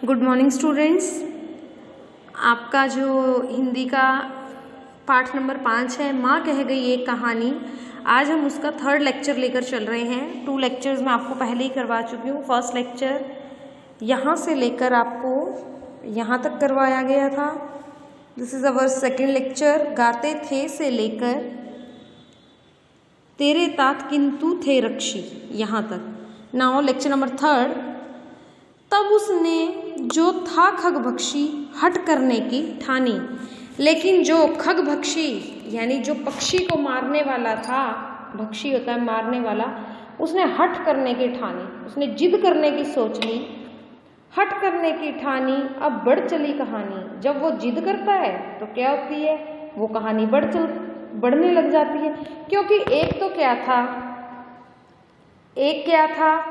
Good morning students. आपका जो हिंदी का पाठ नंबर 5 है, माँ कह गई एक कहानी, आज हम उसका 3rd लेक्चर लेकर चल रहे हैं। 2 लेक्चर्स मैं आपको पहले ही करवा चुकी हूँ। फर्स्ट लेक्चर यहाँ से लेकर आपको यहाँ तक करवाया गया था। This is our second lecture, गाते थे से लेकर तेरे तात किंतु थे रक्षी, यहाँ तक। नाउ लेक्चर नंबर 3rd, तब उसने जो था खगभक्षी हट करने की ठानी। लेकिन जो खगभक्षी यानी जो पक्षी को मारने वाला था, भक्षी होता है मारने वाला, उसने हट करने की ठानी, उसने जिद करने की सोच ली, हट करने की ठानी। अब बढ़ चली कहानी। जब वो जिद करता है तो क्या होती है, वो कहानी बढ़ने लग जाती है। क्योंकि एक तो क्या था,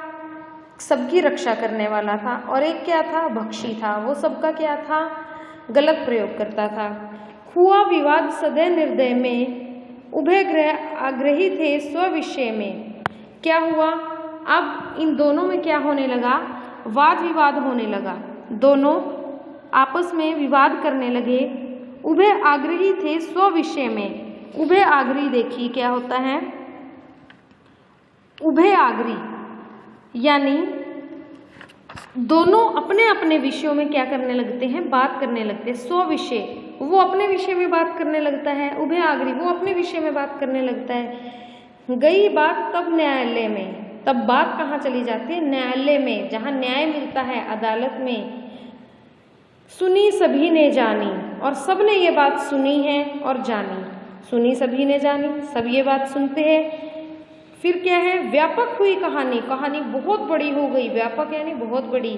सबकी रक्षा करने वाला था, और एक क्या था, भक्षी था। वो सबका क्या था, गलत प्रयोग करता था। हुआ विवाद सदैव निर्दय में, उभय ग्रह आग्रही थे स्विषय में। क्या हुआ, अब इन दोनों में क्या होने लगा, वाद विवाद होने लगा। दोनों आपस में विवाद करने लगे। उभय आग्रही थे स्विषय में। उभय आग्रही देखिए क्या होता है, उभय आग्रही यानी दोनों अपने अपने विषयों में क्या करने लगते हैं, बात करने लगते हैं। स्विषय, वो अपने विषय में बात करने लगता है, उभय आग्रही वो अपने विषय में बात करने लगता है। गई बात तब न्यायालय में, तब बात कहाँ चली जाती है, न्यायालय में, जहाँ न्याय मिलता है, अदालत में। सुनी सभी ने जानी, और सब ने ये बात सुनी है और जानी। सुनी सभी ने जानी, सब ये बात सुनते हैं। फिर क्या है, व्यापक हुई कहानी, कहानी बहुत बड़ी हो गई। व्यापक यानी बहुत बड़ी।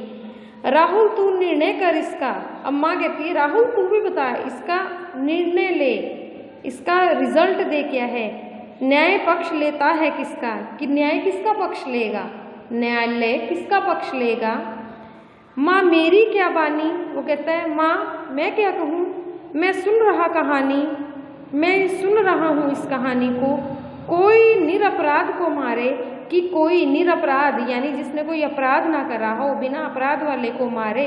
राहुल तू निर्णय कर इसका। अम्मा कहती है राहुल तू भी बता, इसका निर्णय ले, इसका रिजल्ट दे क्या है। न्याय पक्ष लेता है किसका, कि न्याय किसका पक्ष लेगा, न्यायालय किसका पक्ष लेगा। माँ मेरी क्या बानी, वो कहता है माँ मैं क्या कहूँ, मैं सुन रहा कहानी, मैं सुन रहा हूँ इस कहानी को। कोई निरपराध को मारे, कि कोई निरपराध यानी जिसने कोई अपराध ना करा हो, बिना अपराध वाले को मारे,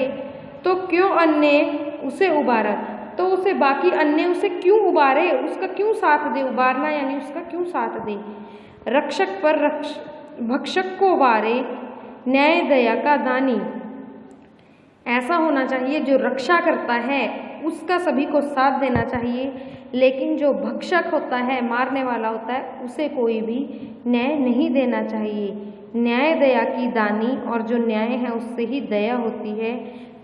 तो क्यों अन्य उसे उबारा, तो उसे बाकी अन्य उसे क्यों उबारे, उसका क्यों साथ दे। उबारना यानी उसका क्यों साथ दे। रक्षक पर भक्षक को वारे, न्याय दया का दानी। ऐसा होना चाहिए, जो रक्षा करता है उसका सभी को साथ देना चाहिए, लेकिन जो भक्षक होता है, मारने वाला होता है, उसे कोई भी न्याय नहीं देना चाहिए। न्याय दया की दानी, और जो न्याय है उससे ही दया होती है।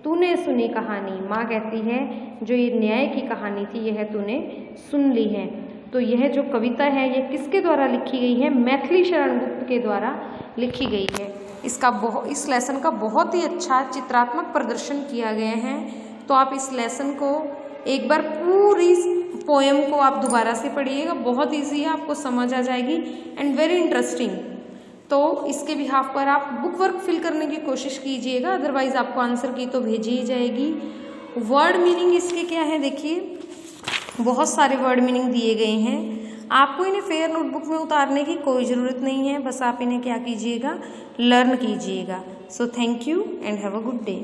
तूने सुनी कहानी, माँ कहती है जो ये न्याय की कहानी थी यह तूने सुन ली है। तो यह जो कविता है ये किसके द्वारा लिखी गई है, मैथिली शरण गुप्त के द्वारा लिखी गई है। इस लेसन का बहुत ही अच्छा चित्रात्मक प्रदर्शन किया गया है। तो आप इस लेसन को एक बार पूरी पोएम को आप दोबारा से पढ़िएगा, बहुत ईजी है, आपको समझ आ जाएगी एंड वेरी इंटरेस्टिंग। तो इसके बिहाफ पर आप बुक वर्क फिल करने की कोशिश कीजिएगा, अदरवाइज आपको आंसर की तो भेजी ही जाएगी। वर्ड मीनिंग इसके क्या है, देखिए बहुत सारे वर्ड मीनिंग दिए गए हैं। आपको इन्हें फेयर नोटबुक में उतारने की कोई ज़रूरत नहीं है, बस आप इन्हें क्या कीजिएगा, लर्न कीजिएगा। So thank you and have a good day.